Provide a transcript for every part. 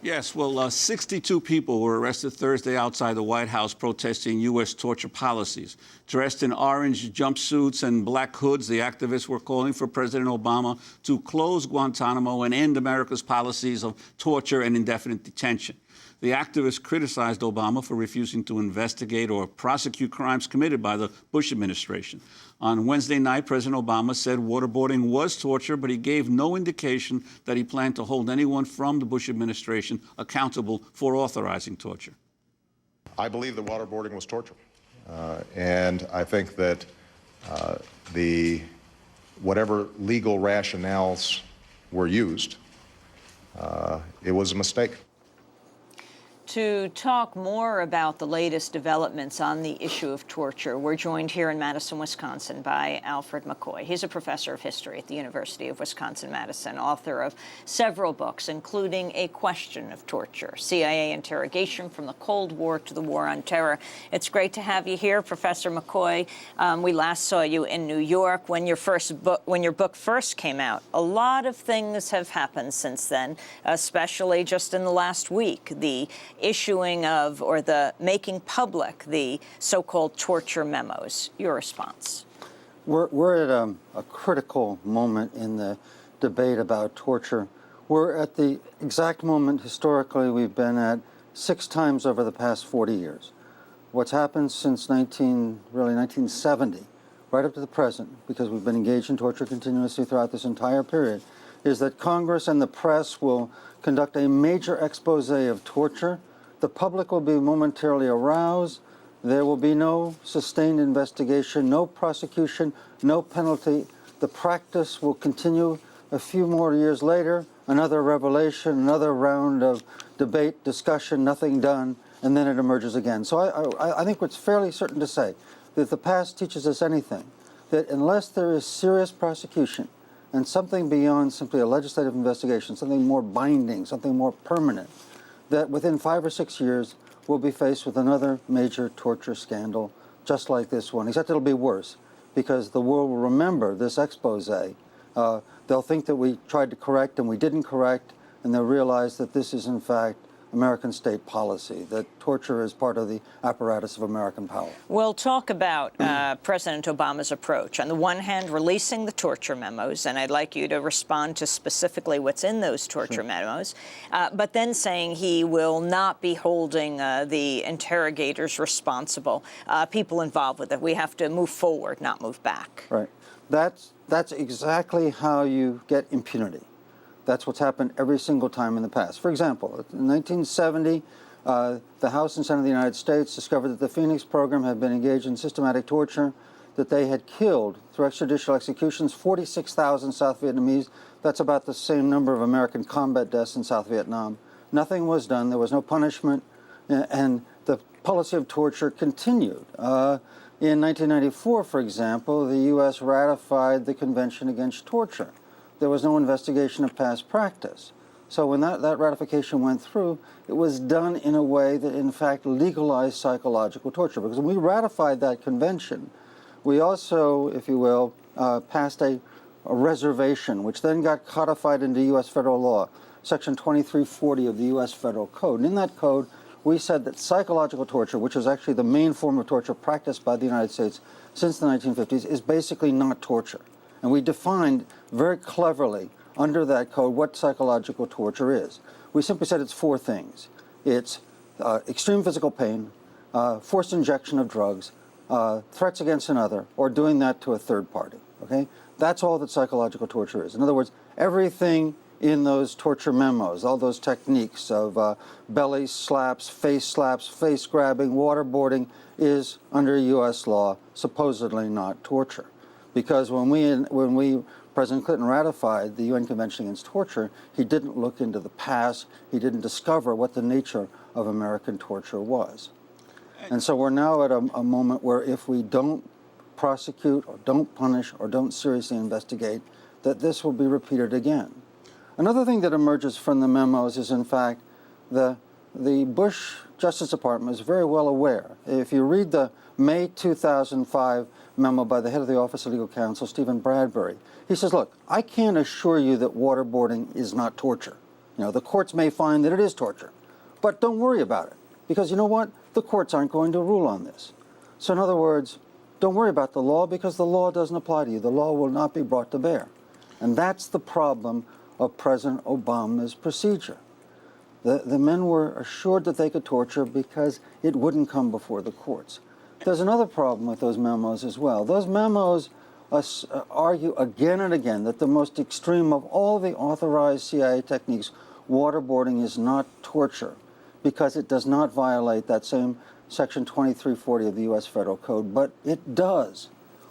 Yes, well, 62 people were arrested Thursday outside the White House protesting U.S. torture policies. Dressed in orange jumpsuits and black hoods, the activists were calling for President Obama to close Guantanamo and end America's policies of torture and indefinite detention. The activists criticized Obama for refusing to investigate or prosecute crimes committed by the Bush administration. On Wednesday night, President Obama said waterboarding was torture, but he gave no indication that he planned to hold anyone from the Bush administration accountable for authorizing torture. I believe that waterboarding was torture. And I think that whatever legal rationales were used, it was a mistake. To talk more about the latest developments on the issue of torture, we're joined here in Madison, Wisconsin by Alfred McCoy. He's a professor of history at the University of Wisconsin-Madison, author of several books, including A Question of Torture, CIA Interrogation from the Cold War to the War on Terror. It's great to have you here, Professor McCoy. We last saw you in New York when your book first came out. A lot of things have happened since then, especially just in the last week. The issuing of, or the making public, the so-called torture memos. Your response? We're at a critical moment in the debate about torture. We're at the exact moment historically we've been at 6 times over the past 40 years. What's happened since 1970, right up to the present, because we've been engaged in torture continuously throughout this entire period, is that Congress and the press will conduct a major expose of torture. The public will be momentarily aroused. There will be no sustained investigation, no prosecution, no penalty. The practice will continue a few more years later, another revelation, another round of debate, discussion, nothing done, and then it emerges again. So I think it's fairly certain to say that if the past teaches us anything, that unless there is serious prosecution, and something beyond simply a legislative investigation, something more binding, something more permanent, that within 5 or 6 years we'll be faced with another major torture scandal just like this one, except it'll be worse because the world will remember this expose. They'll think that we tried to correct and we didn't correct, and they'll realize that this is in fact American state policy, that torture is part of the apparatus of American power. We'll talk about President Obama's approach. On the one hand, releasing the torture memos, and I'd like you to respond to specifically what's in those torture memos, but then saying he will not be holding the interrogators responsible, people involved with it. We have to move forward, not move back. Right. That's exactly how you get impunity. That's what's happened every single time in the past. For example, in 1970, the House and Senate of the United States discovered that the Phoenix program had been engaged in systematic torture, that they had killed, through extrajudicial executions, 46,000 South Vietnamese. That's about the same number of American combat deaths in South Vietnam. Nothing was done. There was no punishment, and the policy of torture continued. In 1994, for example, the U.S. ratified the Convention Against Torture. There was no investigation of past practice. So when that ratification went through, it was done in a way that in fact legalized psychological torture. Because when we ratified that convention, we also, if you will, passed a reservation, which then got codified into U.S. federal law, Section 2340 of the U.S. Federal Code. And in that code, we said that psychological torture, which was actually the main form of torture practiced by the United States since the 1950s, is basically not torture. And we defined very cleverly under that code what psychological torture is. We simply said it's 4 things. It's extreme physical pain, forced injection of drugs, threats against another, or doing that to a third party. Okay? That's all that psychological torture is. In other words, everything in those torture memos, all those techniques of belly slaps, face grabbing, waterboarding, is under U.S. law supposedly not torture. Because when President Clinton ratified the UN Convention Against Torture, he didn't look into the past. He didn't discover what the nature of American torture was. And so we're now at a moment where if we don't prosecute or don't punish or don't seriously investigate, that this will be repeated again. Another thing that emerges from the memos is, in fact, the Bush Justice Department is very well aware. If you read the May 2005 memo by the head of the Office of Legal Counsel, Stephen Bradbury, he says, look, I can't assure you that waterboarding is not torture. You know, the courts may find that it is torture, but don't worry about it, because you know what? The courts aren't going to rule on this. So in other words, don't worry about the law because the law doesn't apply to you. The law will not be brought to bear. And that's the problem of President Obama's procedure. The men were assured that they could torture because it wouldn't come before the courts. There's another problem with those memos as well. Those memos argue again and again that the most extreme of all the authorized CIA techniques, waterboarding, is not torture because it does not violate that same Section 2340 of the U.S. Federal Code, but it does.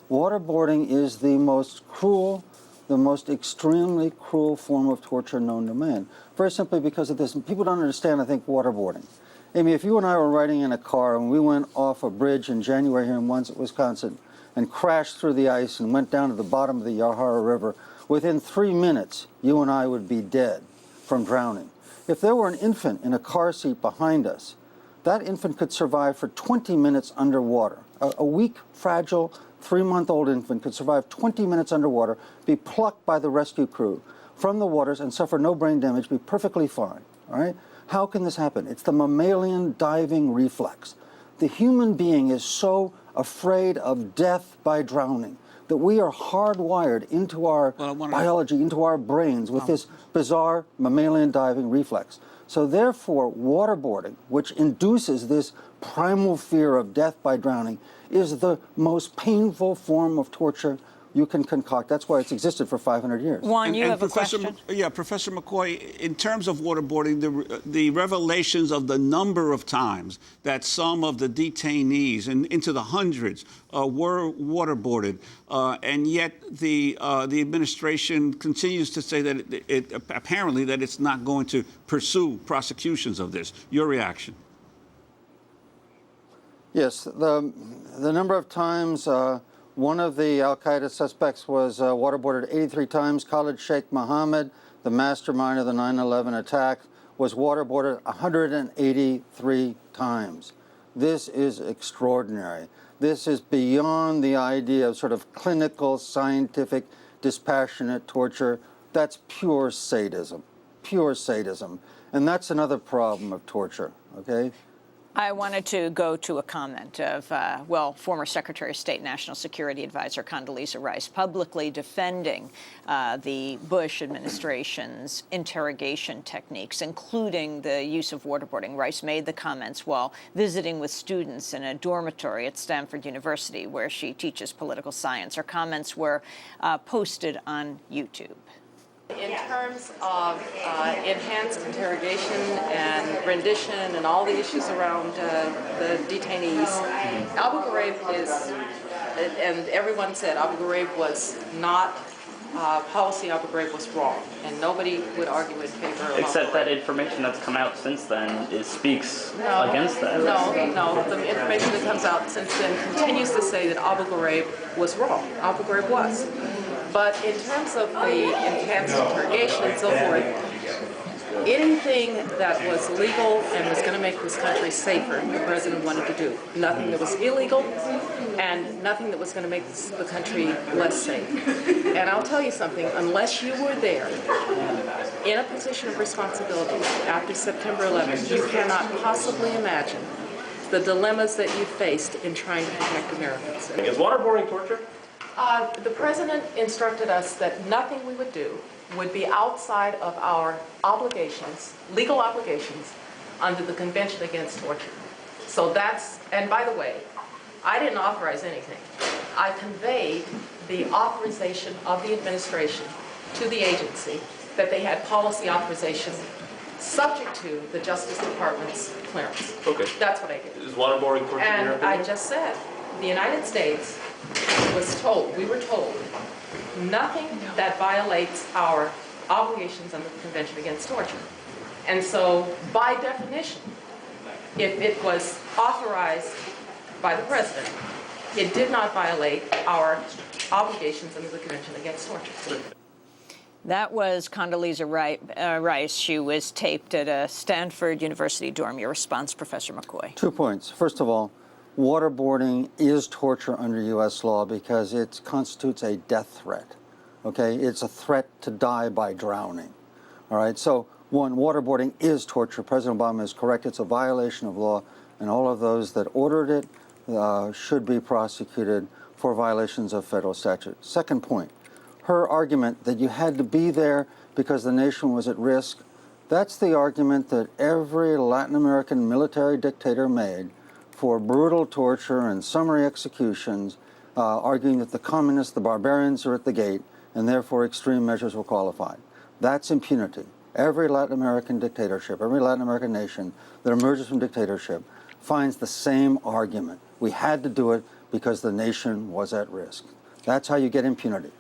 Waterboarding is the most cruel, the most extremely cruel form of torture known to man. Very simply because of this. People don't understand, I think, waterboarding. Amy, if you and I were riding in a car and we went off a bridge in January here in Wisconsin and crashed through the ice and went down to the bottom of the Yahara River, within 3 minutes, you and I would be dead from drowning. If there were an infant in a car seat behind us, that infant could survive for 20 minutes underwater. A weak, fragile, 3-month-old infant could survive 20 minutes underwater, be plucked by the rescue crew from the waters and suffer no brain damage, be perfectly fine, all right? How can this happen? It's the mammalian diving reflex. The human being is so afraid of death by drowning that we are hardwired into our biology, into our brains with this bizarre mammalian diving reflex. So therefore, waterboarding, which induces this primal fear of death by drowning, is the most painful form of torture you can concoct. That's why it's existed for 500 years. Juan, you have Professor, a question? Yeah, Professor McCoy, in terms of waterboarding, the revelations of the number of times that some of the detainees, into the hundreds, were waterboarded, and yet the administration continues to say that apparently that it's not going to pursue prosecutions of this. Your reaction? Yes, the number of times one of the al-Qaeda suspects was waterboarded 83 times. Khalid Sheikh Mohammed, the mastermind of the 9/11 attack, was waterboarded 183 times. This is extraordinary. This is beyond the idea of sort of clinical, scientific, dispassionate torture. That's pure sadism, pure sadism. And that's another problem of torture, okay? I wanted to go to a comment of, former Secretary of State National Security Advisor Condoleezza Rice publicly defending the Bush administration's interrogation techniques, including the use of waterboarding. Rice made the comments while visiting with students in a dormitory at Stanford University, where she teaches political science. Her comments were posted on YouTube. In terms of enhanced interrogation and rendition and all the issues around the detainees, Abu Ghraib is, and everyone said Abu Ghraib was not, policy Abu Ghraib was wrong, and nobody would argue in favor of Except that information that's come out since then speaks against that. No, the information that comes out since then continues to say that Abu Ghraib was wrong. Abu Ghraib was. But in terms of the enhanced interrogation and so forth, anything that was legal and was going to make this country safer, the president wanted to do. Nothing that was illegal and nothing that was going to make the country less safe. And I'll tell you something, unless you were there in a position of responsibility after September 11th, you cannot possibly imagine the dilemmas that you faced in trying to protect Americans. Is waterboarding torture? The president instructed us that nothing we would do would be outside of our obligations, legal obligations, under the Convention Against Torture. So that's, and by the way, I didn't authorize anything. I conveyed the authorization of the administration to the agency that they had policy authorization subject to the Justice Department's clearance. Okay. That's what I did. Is waterboarding torture in your And I opinion? just said, the United States we were told, nothing that violates our obligations under the Convention Against Torture. And so, by definition, if it was authorized by the president, it did not violate our obligations under the Convention Against Torture. That was Condoleezza Rice. She was taped at a Stanford University dorm. Your response, Professor McCoy? 2 points. First of all, waterboarding is torture under U.S. law because it constitutes a death threat, okay? It's a threat to die by drowning, all right? So One, waterboarding is torture. President Obama is correct. It's a violation of law, and all of those that ordered it should be prosecuted for violations of federal statute. Second point, her argument that you had to be there because the nation was at risk, that's the argument that every Latin American military dictator made for brutal torture and summary executions, arguing that the communists, the barbarians are at the gate, and therefore extreme measures were qualified. That's impunity. Every Latin American dictatorship, every Latin American nation that emerges from dictatorship finds the same argument. We had to do it because the nation was at risk. That's how you get impunity.